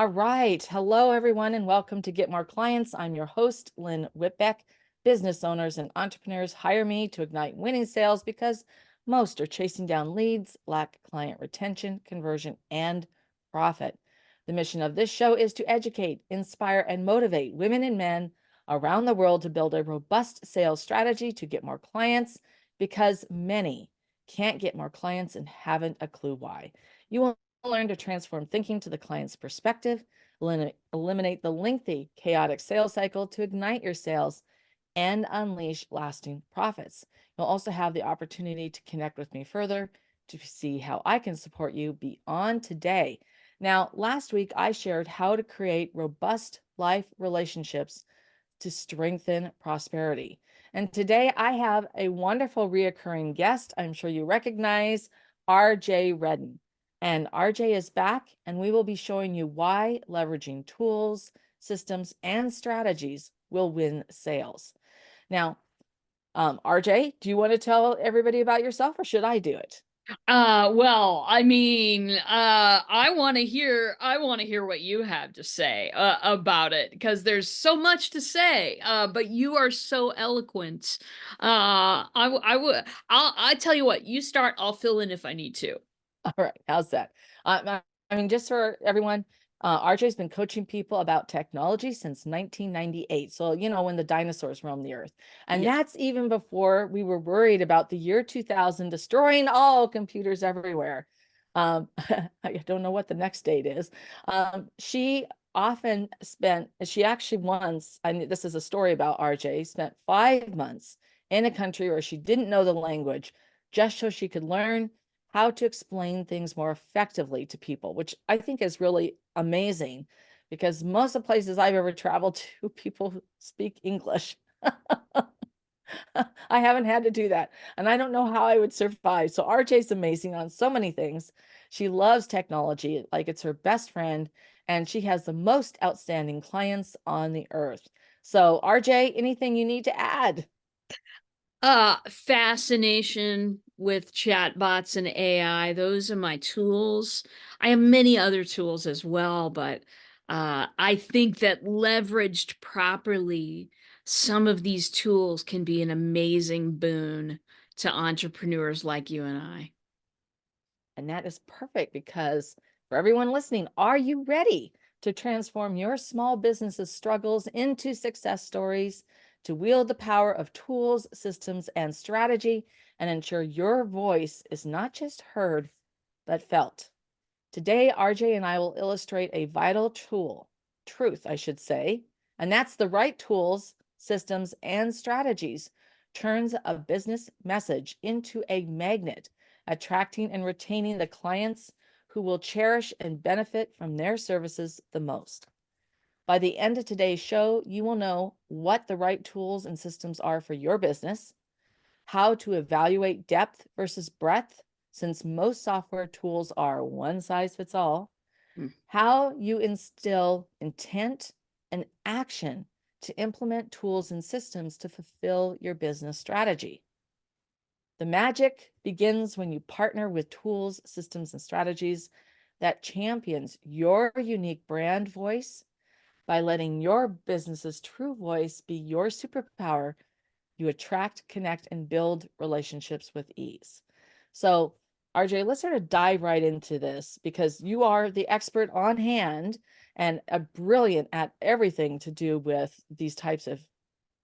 All right. Hello, everyone, and welcome to Get More Clients. I'm your host, Lynn Whitbeck. Business owners and entrepreneurs hire me to ignite winning sales because most are chasing down leads, lack client retention, conversion, and profit. The mission of this show is to educate, inspire, and motivate women and men around the world to build a robust sales strategy to get more clients because many can't get more clients and haven't a clue why. You will learn to transform thinking to the client's perspective, eliminate the lengthy, chaotic sales cycle to ignite your sales and unleash lasting profits. You'll also have the opportunity to connect with me further to see how I can support you beyond today. Now, last week I shared how to create robust life relationships to strengthen prosperity. And today I have a wonderful reoccurring guest. I'm sure you recognize RJ Redden. And RJ is back, and we will be showing you why leveraging tools, systems, and strategies will win sales. Now, RJ, do you want to tell everybody about yourself, or should I do it? Well, I mean, I want to hear what you have to say about it, because there's so much to say. But you are so eloquent. I tell you what, you start, I'll fill in if I need to. All right, how's that? I mean, just for everyone, RJ's been coaching people about technology since 1998. So, when the dinosaurs roamed the earth. And Yeah. that's even before we were worried about the year 2000 destroying all computers everywhere. I don't know what the next date is. She actually once, this is a story about RJ, spent 5 months in a country where she didn't know the language just so she could learn how to explain things more effectively to people, which I think is really amazing because most of the places I've ever traveled to, people speak English. I haven't had to do that. And I don't know how I would survive. So RJ's amazing on so many things. She loves technology, like it's her best friend, and she has the most outstanding clients on the earth. So, RJ, anything you need to add? Fascination with chatbots and AI. Those are my tools. I have many other tools as well, but I think that leveraged properly, some of these tools can be an amazing boon to entrepreneurs like you and I. And that is perfect because for everyone listening, are you ready to transform your small business's struggles into success stories, to wield the power of tools, systems, and strategy, and ensure your voice is not just heard, but felt? Today, RJ and I will illustrate a vital truth, I should say, and that's the right tools, systems, and strategies turns a business message into a magnet, attracting and retaining the clients who will cherish and benefit from their services the most. By the end of today's show, you will know what the right tools and systems are for your business, how to evaluate depth versus breadth, since most software tools are one size fits all, Mm. how you instill intent and action to implement tools and systems to fulfill your business strategy. The magic begins when you partner with tools, systems, and strategies that champions your unique brand voice. By letting your business's true voice be your superpower, you attract, connect, and build relationships with ease. So, RJ, let's sort of dive right into this because you are the expert on hand and a brilliant at everything to do with these types of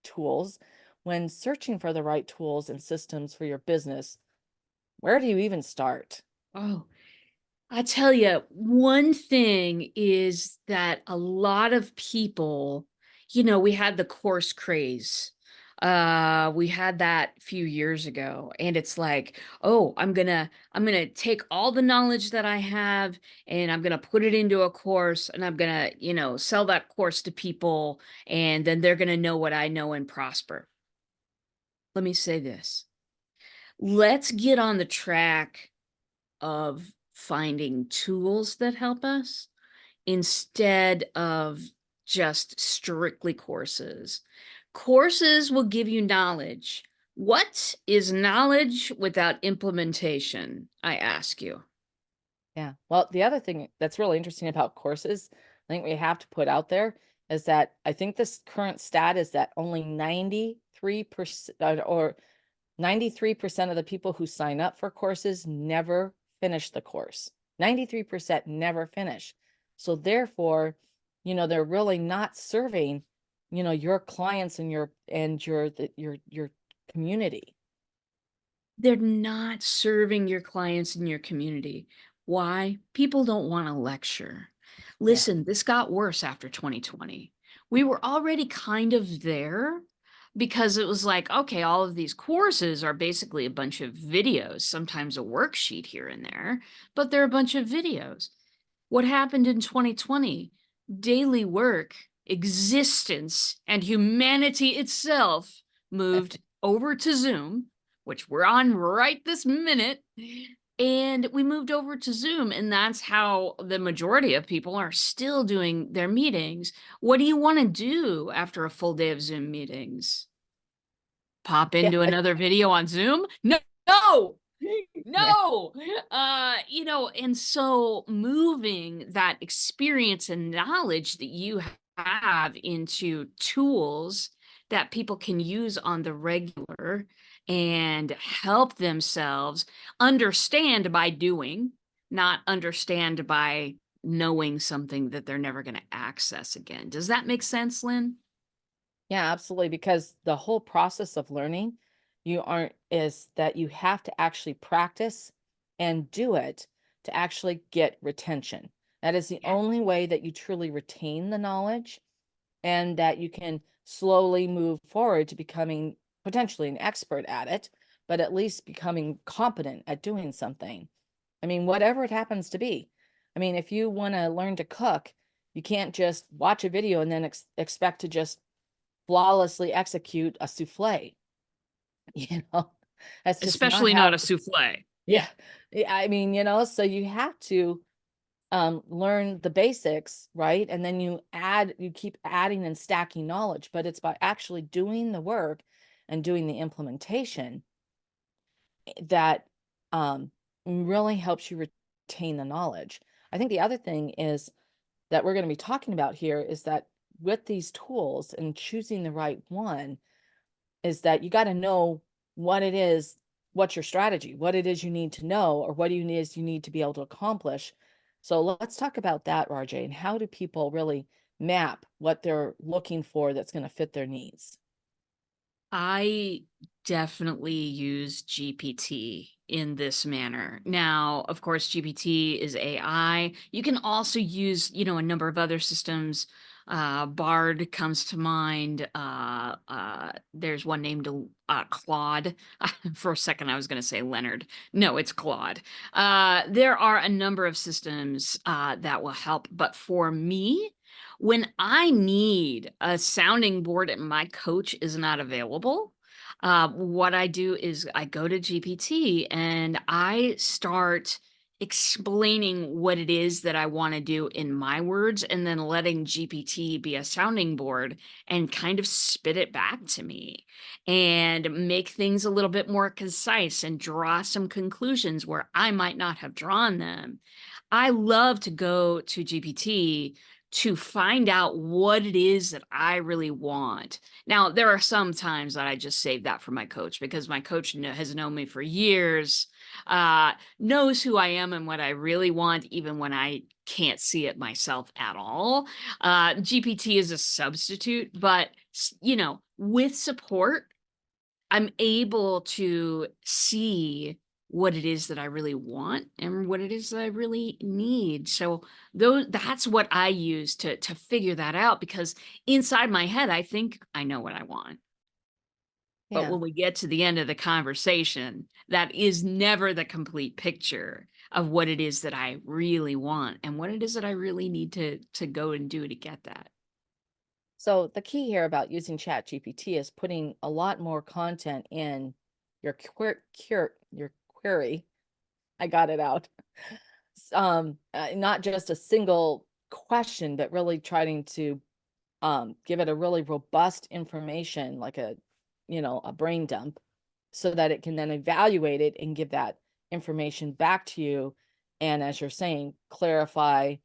tools. When searching for the right tools and systems for your business, where do you even start? Oh, I tell you, one thing is that a lot of people, we had the course craze. We had that a few years ago, and it's like, oh, I'm gonna take all the knowledge that I have and I'm gonna put it into a course, and I'm gonna, sell that course to people, and then they're gonna know what I know and prosper. Let me say this. Let's get on the track of finding tools that help us instead of just strictly courses. Courses will give you knowledge. What is knowledge without implementation? I ask you. Yeah. Well, the other thing that's really interesting about courses, I think we have to put out there is that I think this current stat is that only 93% or 93% of the people who sign up for courses never finish the course. 93% never finish. So therefore, they're really not serving, your clients and your community. They're not serving your clients in your community. Why? People don't want to lecture. Yeah. Listen, this got worse after 2020. We were already kind of there because it was like, okay, all of these courses are basically a bunch of videos, sometimes a worksheet here and there, but they're a bunch of videos. What happened in 2020? Daily work, existence, and humanity itself moved over to Zoom, which we're on right this minute. And we moved over to Zoom, and that's how the majority of people are still doing their meetings. What do you want to do after a full day of Zoom meetings? Pop Yeah. into another video on Zoom? No, no, Yeah. no. And so moving that experience and knowledge that you have into tools that people can use on the regular and help themselves understand by doing, not understand by knowing something that they're never going to access again. Does that make sense, Lynn? Yeah, absolutely. Because the whole process of learning, is that you have to actually practice and do it to actually get retention. That is the Yeah. only way that you truly retain the knowledge and that you can slowly move forward to becoming potentially an expert at it, but at least becoming competent at doing something. I mean, whatever it happens to be. I mean, if you want to learn to cook, you can't just watch a video and then expect to just flawlessly execute a souffle. You know, that's just not Especially not how, a souffle. yeah. Yeah, I mean, so you have to learn the basics, right? And then you keep adding and stacking knowledge, but it's by actually doing the work and doing the implementation that really helps you retain the knowledge. I think the other thing is that we're going to be talking about here is that with these tools and choosing the right one, is that you got to know what it is, what's your strategy, what it is you need to know, or what you need to be able to accomplish. So let's talk about that, RJ, and how do people really map what they're looking for that's going to fit their needs? I definitely use GPT in this manner. Now, of course, GPT is AI. You can also use, a number of other systems. Bard comes to mind. There's one named Claude. For a second, I was going to say Leonard. No, it's Claude. There are a number of systems that will help. But for me, when I need a sounding board and my coach is not available, what I do is I go to GPT and I start explaining what it is that I want to do in my words and then letting GPT be a sounding board and kind of spit it back to me and make things a little bit more concise and draw some conclusions where I might not have drawn them. I love to go to GPT to find out what it is that I really want. Now, there are some times that I just save that for my coach because my coach has known me for years, knows who I am and what I really want, even when I can't see it myself at all. GPT is a substitute, but with support, I'm able to see what it is that I really want and what it is that I really need. So that's what I use to figure that out because inside my head, I think I know what I want. But Yeah. when we get to the end of the conversation, that is never the complete picture of what it is that I really want and what it is that I really need to go and do to get that. So the key here about using Chat GPT is putting a lot more content in your query. I got it out. Not just a single question, but really trying to give it a really robust information, like a brain dump, so that it can then evaluate it and give that information back to you. And as you're saying, clarify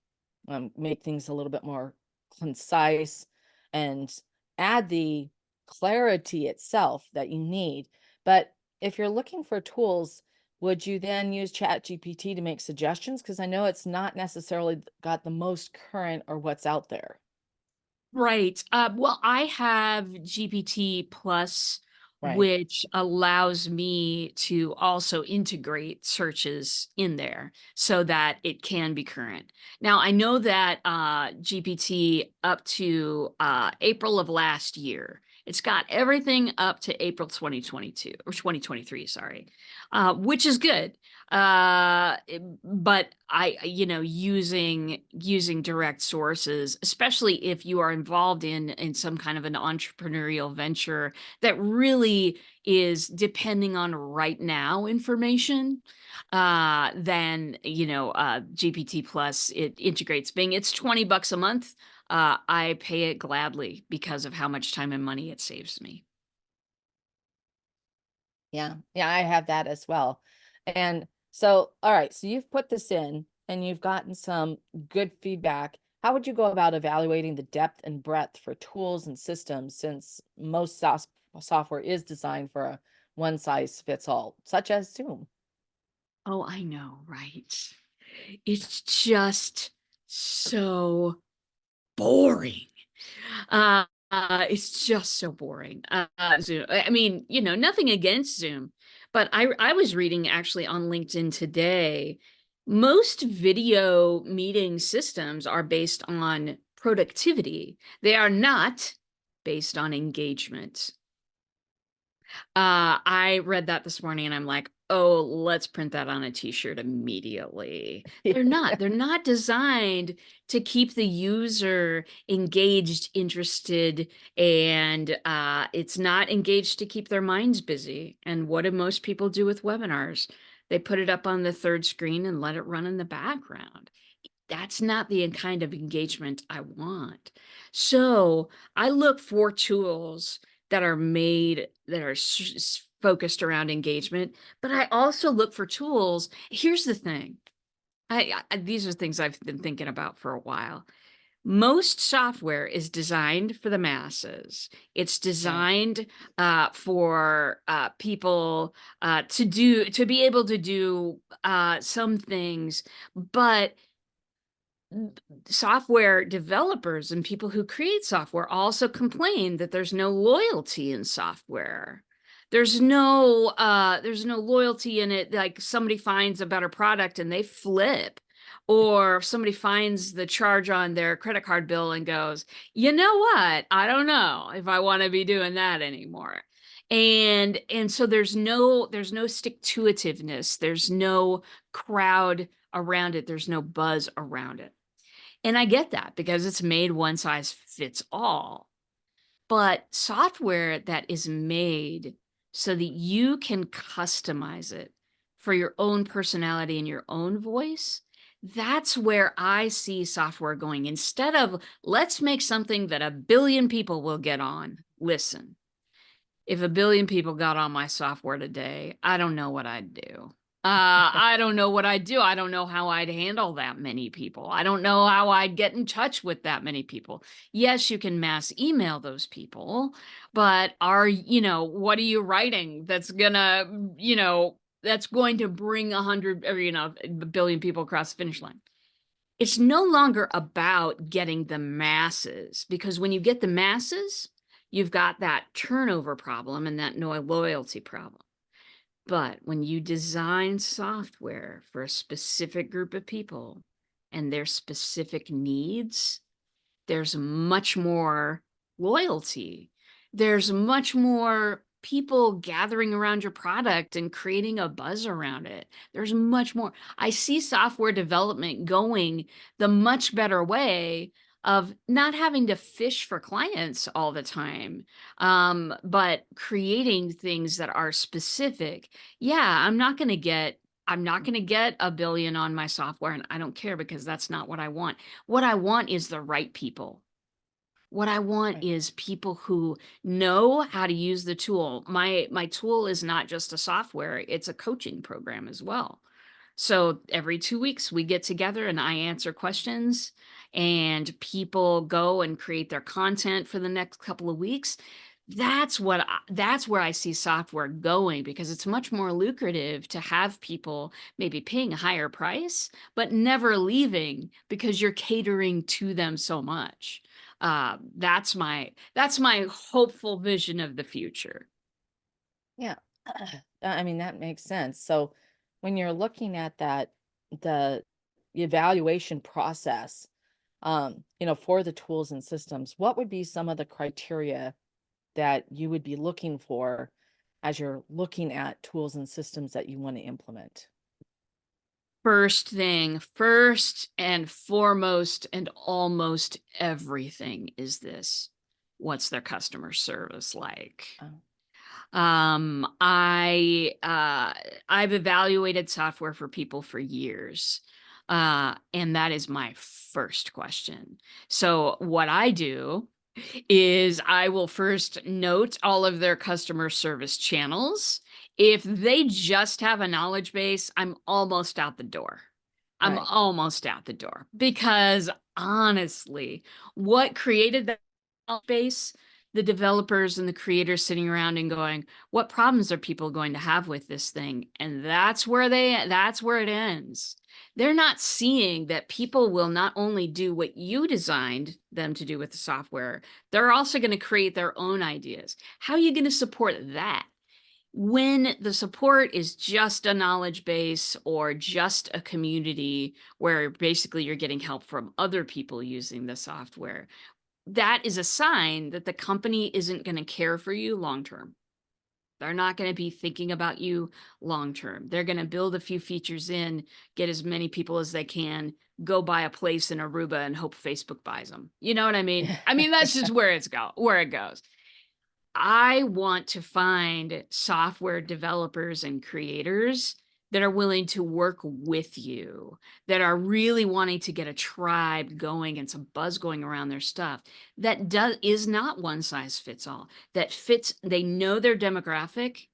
make things a little bit more concise, and add the clarity itself that you need. But if you're looking for tools, would you then use Chat GPT to make suggestions? Because I know it's not necessarily got the most current or what's out there. Right. Well, I have GPT Plus, Right. which allows me to also integrate searches in there so that it can be current. Now, I know that GPT up to April of last year, it's got everything up to April 2022 or 2023, sorry, which is good. But using direct sources, especially if you are involved in some kind of an entrepreneurial venture that really is depending on right now information, then GPT Plus, it integrates Bing. It's $20 a month. I pay it gladly because of how much time and money it saves me. Yeah. Yeah, I have that as well. And so, all right, so you've put this in and you've gotten some good feedback. How would you go about evaluating the depth and breadth for tools and systems, since most software is designed for a one size fits all, such as Zoom? Oh, I know, right? It's just so boring. It's just so boring. Zoom. I mean, nothing against Zoom, but I was reading actually on LinkedIn today. Most video meeting systems are based on productivity. They are not based on engagement. I read that this morning and I'm like, oh, let's print that on a t-shirt immediately. They're not designed to keep the user engaged, interested, and it's not engaged to keep their minds busy. And what do most people do with webinars? They put it up on the third screen and let it run in the background. That's not the kind of engagement I want. So I look for tools that are focused around engagement, but I also look for tools. Here's the thing. These are things I've been thinking about for a while. Most software is designed for the masses. It's Right. designed for people to be able to do some things, but software developers and people who create software also complain that there's no loyalty in software. There's no loyalty in it. Like somebody finds a better product and they flip, or somebody finds the charge on their credit card bill and goes, you know what? I don't know if I want to be doing that anymore. And so there's no stick-to-itiveness. There's no crowd around it. There's no buzz around it. And I get that because it's made one size fits all. But software that is made so that you can customize it for your own personality and your own voice, that's where I see software going. Instead of let's make something that 1 billion people will get on. Listen, if 1 billion people got on my software today, I don't know what I'd do. I don't know what I'd do. I don't know how I'd handle that many people. I don't know how I'd get in touch with that many people. Yes, you can mass email those people, but what are you writing that's going to bring 100 or, 1 billion people across the finish line? It's no longer about getting the masses, because when you get the masses, you've got that turnover problem and that no loyalty problem. But when you design software for a specific group of people and their specific needs, there's much more loyalty. There's much more people gathering around your product and creating a buzz around it. There's much more. I see software development going the much better way of not having to fish for clients all the time, but creating things that are specific. Yeah, I'm not going to get 1 billion on my software, and I don't care because that's not what I want. What I want is the right people. What I want Right. is people who know how to use the tool. My tool is not just a software, it's a coaching program as well. So every 2 weeks we get together and I answer questions and people go and create their content for the next couple of weeks. That's where I see software going, because it's much more lucrative to have people maybe paying a higher price, but never leaving because you're catering to them so much. That's my hopeful vision of the future. Yeah. I mean, that makes sense. So when you're looking at that, the evaluation process, for the tools and systems, what would be some of the criteria that you would be looking for as you're looking at tools and systems that you want to implement? First and foremost, and almost everything is this: what's their customer service like? Oh, Um, I I've evaluated software for people for years. And that is my first question. So what I do is I will first note all of their customer service channels. If they just have a knowledge base, I'm almost out the door. I'm right. almost out the door, because honestly, what created that knowledge base? The developers and the creators sitting around and going, what problems are people going to have with this thing? And that's where it ends. They're not seeing that people will not only do what you designed them to do with the software, they're also going to create their own ideas. How are you going to support that? When the support is just a knowledge base or just a community where basically you're getting help from other people using the software, that is a sign that the company isn't going to care for you long term. They're not going to be thinking about you long term. They're going to build a few features in, get as many people as they can, go buy a place in Aruba and hope Facebook buys them. You know what I mean? I mean, that's just where it goes. I want to find software developers and creators that are willing to work with you, that are really wanting to get a tribe going and some buzz going around their stuff, that is not one size fits all, that fits, they know their demographic,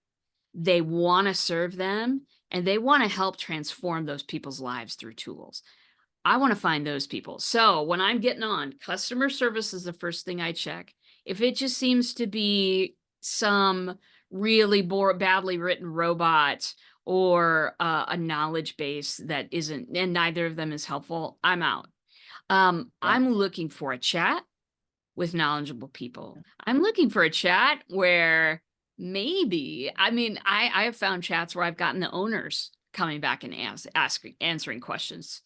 they want to serve them, and they want to help transform those people's lives through tools. I want to find those people. So when I'm getting on, customer service is the first thing I check. If it just seems to be some really badly written robot, or a knowledge base that isn't, and neither of them is helpful, I'm out. Yeah. I'm looking for a chat with knowledgeable people. I'm looking for a chat where maybe, I mean, I have found chats where I've gotten the owners coming back and answering questions.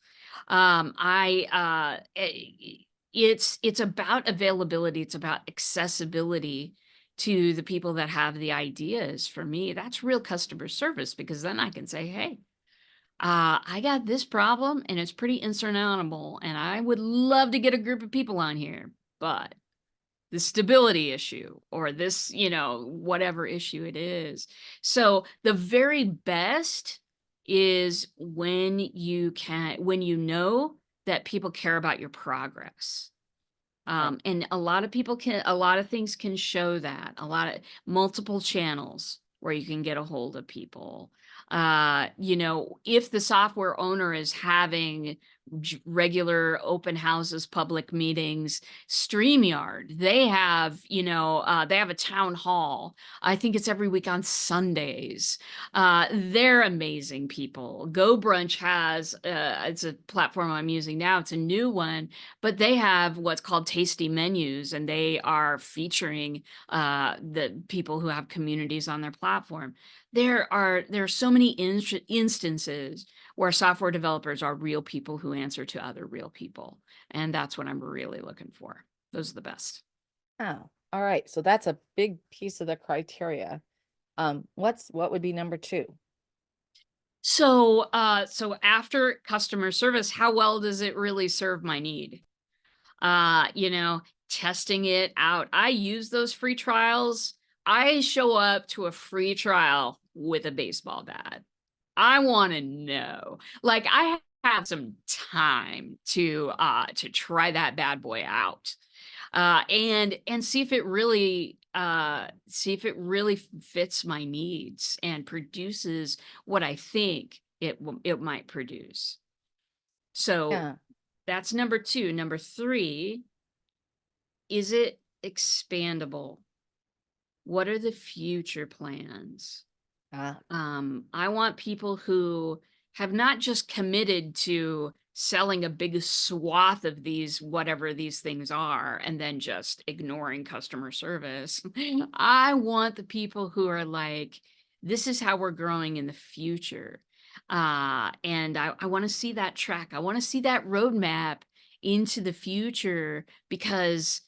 It's about availability. It's about accessibility to the people that have the ideas. For me, that's real customer service, because then I can say, hey, I got this problem and it's pretty insurmountable, and I would love to get a group of people on here, but the stability issue, or this, whatever issue it is. So the very best is when you know that people care about your progress. Right. And a lot of things can show that, a lot of multiple channels where you can get a hold of people. If the software owner is having regular open houses, public meetings, StreamYard, they have a town hall. I think it's every week on Sundays. They're amazing people. Go Brunch has, it's a platform I'm using now. It's a new one, but they have what's called tasty menus, and they are featuring the people who have communities on their platform. There are so many instances where software developers are real people who answer to other real people, and that's what I'm really looking for. Those are the best. Oh, all right. So that's a big piece of the criteria. What would be number two? So after customer service, how well does it really serve my need? uh, you know, Testing it out. I use those free trials. I show up to a free trial with a baseball bat. I want to know. Like, I have some time to try that bad boy out. And see if it really fits my needs and produces what I think it might produce. So Yeah. that's number 2. Number 3, is it expandable? What are the future plans? Ah, I want people who have not just committed to selling a big swath of these, whatever these things are, and then just ignoring customer service. I want the people who are like, this is how we're growing in the future. And I want to see that track. I want to see that roadmap into the future because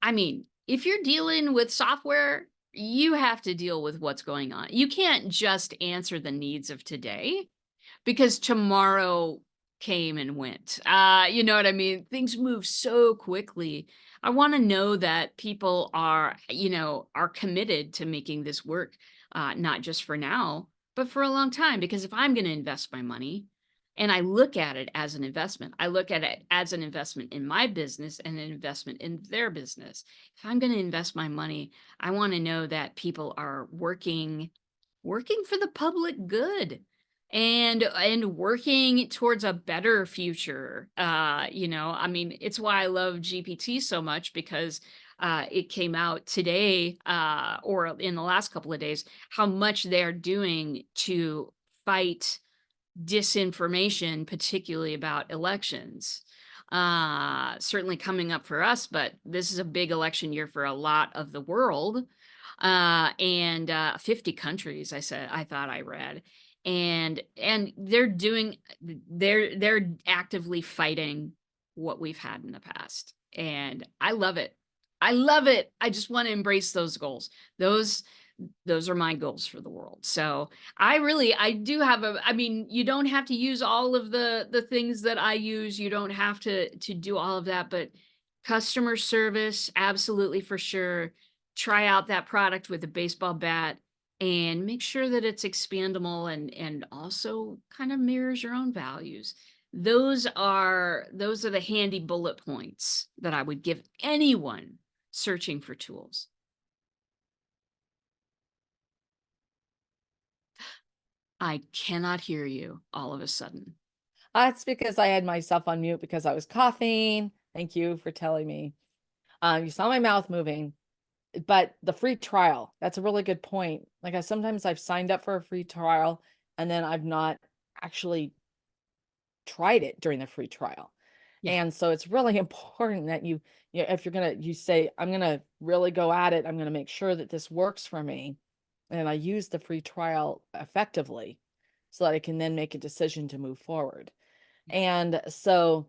I mean, if you're dealing with software, you have to deal with what's going on. You can't just answer the needs of today because tomorrow came and went. You know what I mean? Things move so quickly. I want to know that people are, are committed to making this work, not just for now, but for a long time. Because if I'm going to invest my money, and I look at it as an investment, I look at it as an investment in my business and an investment in their business. If I'm going to invest my money, I want to know that people are working for the public good and working towards a better future. I mean, it's why I love GPT so much because it came out today or in the last couple of days how much they're doing to fight disinformation, particularly about elections. Certainly coming up for us, but this is a big election year for a lot of the world. And 50 countries, I thought I read. And they're actively fighting what we've had in the past. And I love it. I love it. I just want to embrace those goals. Those are my goals for the world. So I do have I mean, you don't have to use all of the things that I use. You don't have to do all of that, but customer service, absolutely for sure. Try out that product with a baseball bat and make sure that it's expandable and also kind of mirrors your own values. Those are the handy bullet points that I would give anyone searching for tools. I cannot hear you all of a sudden. that's because I had myself on mute because I was coughing. Thank you for telling me. You saw my mouth moving, but the free trial, that's a really good point. Like sometimes I've signed up for a free trial and then I've not actually tried it during the free trial. Yeah, And so it's really important that if you're going to, you say, I'm going to really go at it. I'm going to make sure that this works for me. And I use the free trial effectively so that I can then make a decision to move forward. yeah. And so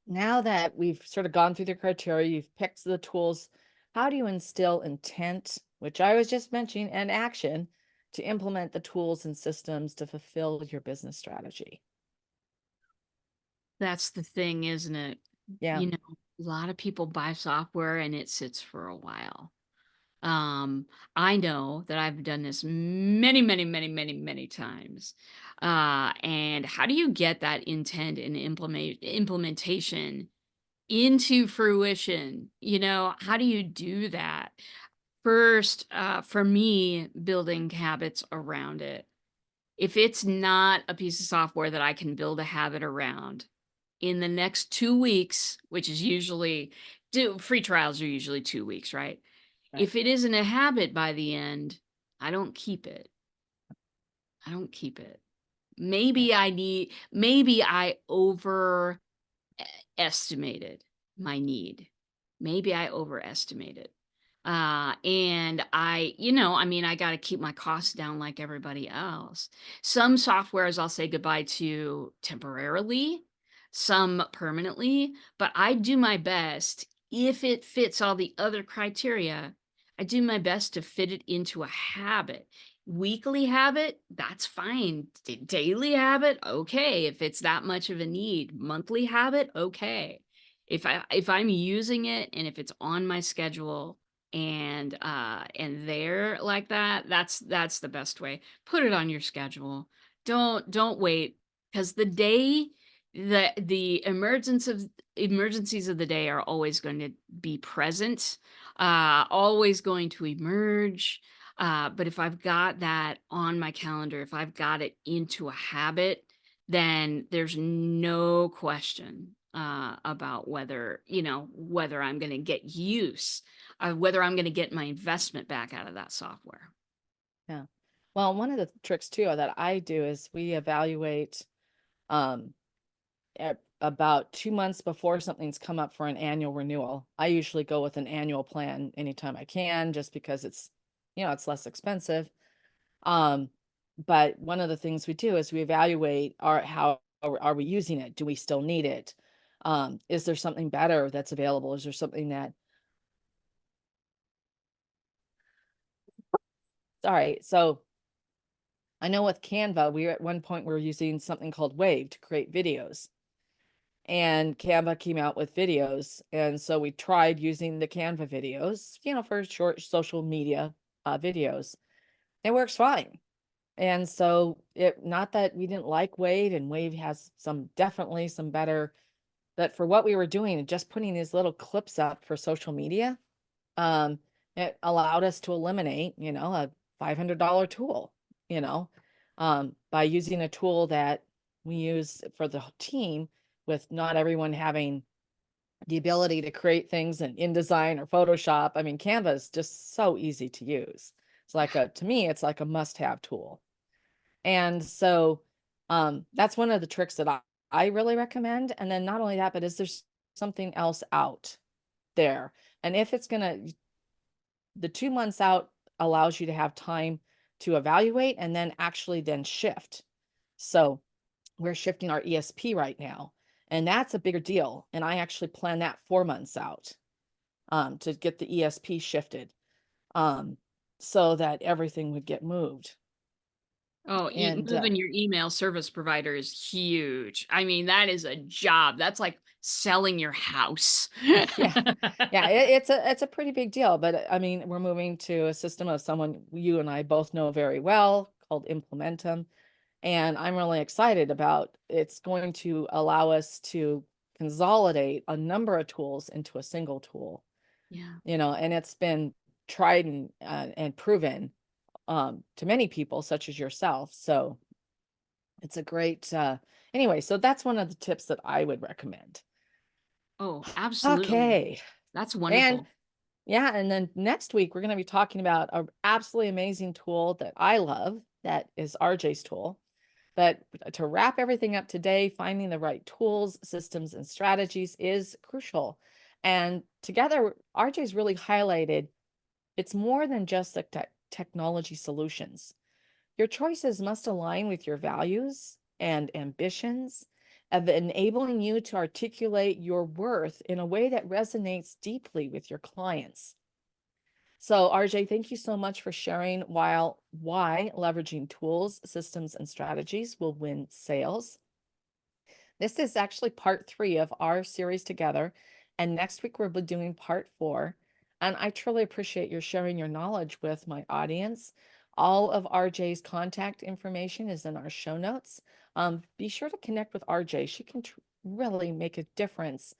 now that we've sort of gone through the criteria, you've picked the tools, how do you instill intent, which I was just mentioning, and action to implement the tools and systems to fulfill your business strategy? That's the thing, isn't it? Yeah. A lot of people buy software and it sits for a while. Um, I know that I've done this many, many, many, many, many times. And how do you get that intent and implementation into fruition? How do you do that? First, for me, building habits around it. If it's not a piece of software that I can build a habit around in the next 2 weeks, which is usually free trials are usually 2 weeks, right? Right. If it isn't a habit by the end, I don't keep it. I don't keep it. Yeah. Maybe I overestimated my need. Maybe I overestimated. And I mean, I got to keep my costs down like everybody else. Some softwares I'll say goodbye to temporarily, some permanently, but I do my best if it fits all the other criteria. I do my best to fit it into a habit. Weekly habit, that's fine. Daily habit, okay. If it's that much of a need, monthly habit, okay. If I'm using it and if it's on my schedule, and there like that, that's the best way. Put it on your schedule. Don't wait, because the emergencies of the day are always going to be present, always going to emerge. But if I've got that on my calendar, if I've got it into a habit, then there's no question about whether, whether I'm going to get whether I'm going to get my investment back out of that software. Yeah. Well, one of the tricks too that I do is we evaluate um about 2 months before something's come up for an annual renewal. I usually go with an annual plan anytime I can, just because it's less expensive. Um, but one of the things we do is we evaluate how are we using it? Do we still need it? Is there something better that's available? Is there something that, sorry. So I know with Canva, we at one point we were using something called Wave to create videos. And Canva came out with videos. And so we tried using the Canva videos, for short social media videos. It works fine. And so not that we didn't like Wave, and Wave has definitely some better, but for what we were doing, just putting these little clips up for social media, um, it allowed us to eliminate, a $500 tool, by using a tool that we use for the team, with not everyone having the ability to create things in InDesign or Photoshop. I mean, Canva is just so easy to use. To me, it's like a must-have tool. And so that's one of the tricks that I really recommend. And then not only that, but is there something else out there? And if it's the 2 months out allows you to have time to evaluate and then actually then shift. So we're shifting our ESP right now, and that's a bigger deal. And I actually plan that 4 months out to get the ESP shifted, so that everything would get moved. Oh, And moving your email service provider is huge. I mean, that is a job. That's like selling your house. yeah, yeah, it's a pretty big deal. But I mean, we're moving to a system of someone you and I both know very well, called Implementum. And I'm really excited about it's going to allow us to consolidate a number of tools into a single tool, Yeah. and it's been tried and proven to many people, such as yourself. So it's a great, anyway, so that's one of the tips that I would recommend. Oh, absolutely. Okay. That's And wonderful. yeah, and then next week we're going to be talking about an absolutely amazing tool that I love, that is RJ's tool. But to wrap everything up today, finding the right tools, systems, and strategies is crucial. And together, RJ's really highlighted it's more than just the technology solutions. Your choices must align with your values and ambitions, of enabling you to articulate your worth in a way that resonates deeply with your clients. So, RJ, thank you so much for sharing why leveraging tools, systems, and strategies will win sales. This is actually part 3 of our series together. And next week, we'll be doing part 4. And I truly appreciate your sharing your knowledge with my audience. All of RJ's contact information is in our show notes. Be sure to connect with RJ. She can really make a difference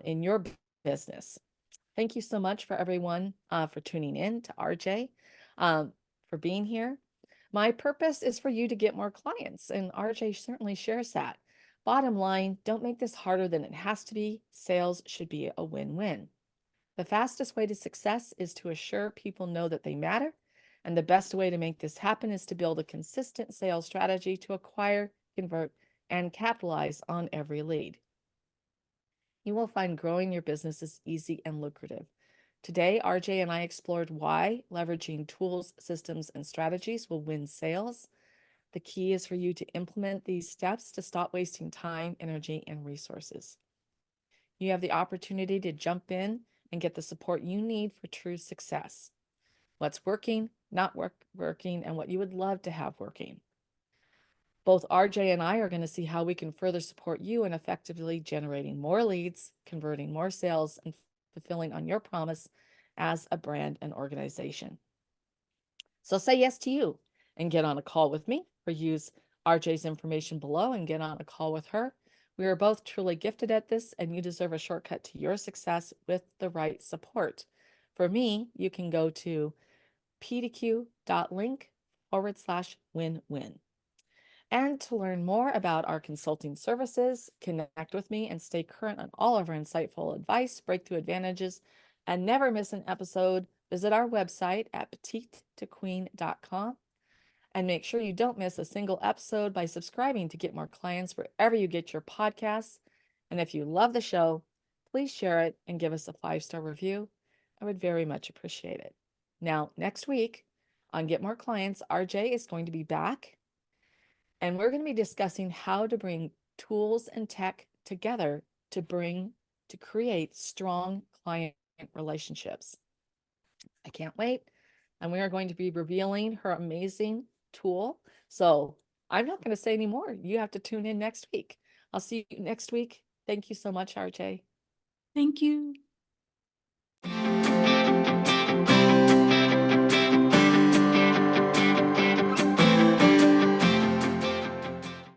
in your business. Thank you so much for everyone for tuning in to RJ, for being here. My purpose is for you to get more clients, and RJ certainly shares that. Bottom line, don't make this harder than it has to be. Sales should be a win-win. The fastest way to success is to assure people know that they matter, and the best way to make this happen is to build a consistent sales strategy to acquire, convert, and capitalize on every lead. You will find growing your business is easy and lucrative. Today, RJ and I explored why leveraging tools, systems, and strategies will win sales. The key is for you to implement these steps to stop wasting time, energy, and resources. You have the opportunity to jump in and get the support you need for true success. What's working, not working, and what you would love to have working. Both RJ and I are going to see how we can further support you in effectively generating more leads, converting more sales, and fulfilling on your promise as a brand and organization. So say yes to you and get on a call with me, or use RJ's information below and get on a call with her. We are both truly gifted at this, and you deserve a shortcut to your success with the right support. For me, you can go to pdq.link/win-win. And to learn more about our consulting services, connect with me and stay current on all of our insightful advice, breakthrough advantages, and never miss an episode, visit our website at petitetoqueen.com. And make sure you don't miss a single episode by subscribing to get more clients wherever you get your podcasts. And if you love the show, please share it and give us a 5-star review. I would very much appreciate it. Now, next week on Get More Clients, RJ is going to be back, and we're going to be discussing how to bring tools and tech together to create strong client relationships. I can't wait. And we are going to be revealing her amazing tool. So I'm not going to say any more. You have to tune in next week. I'll see you next week. Thank you so much, RJ. Thank you.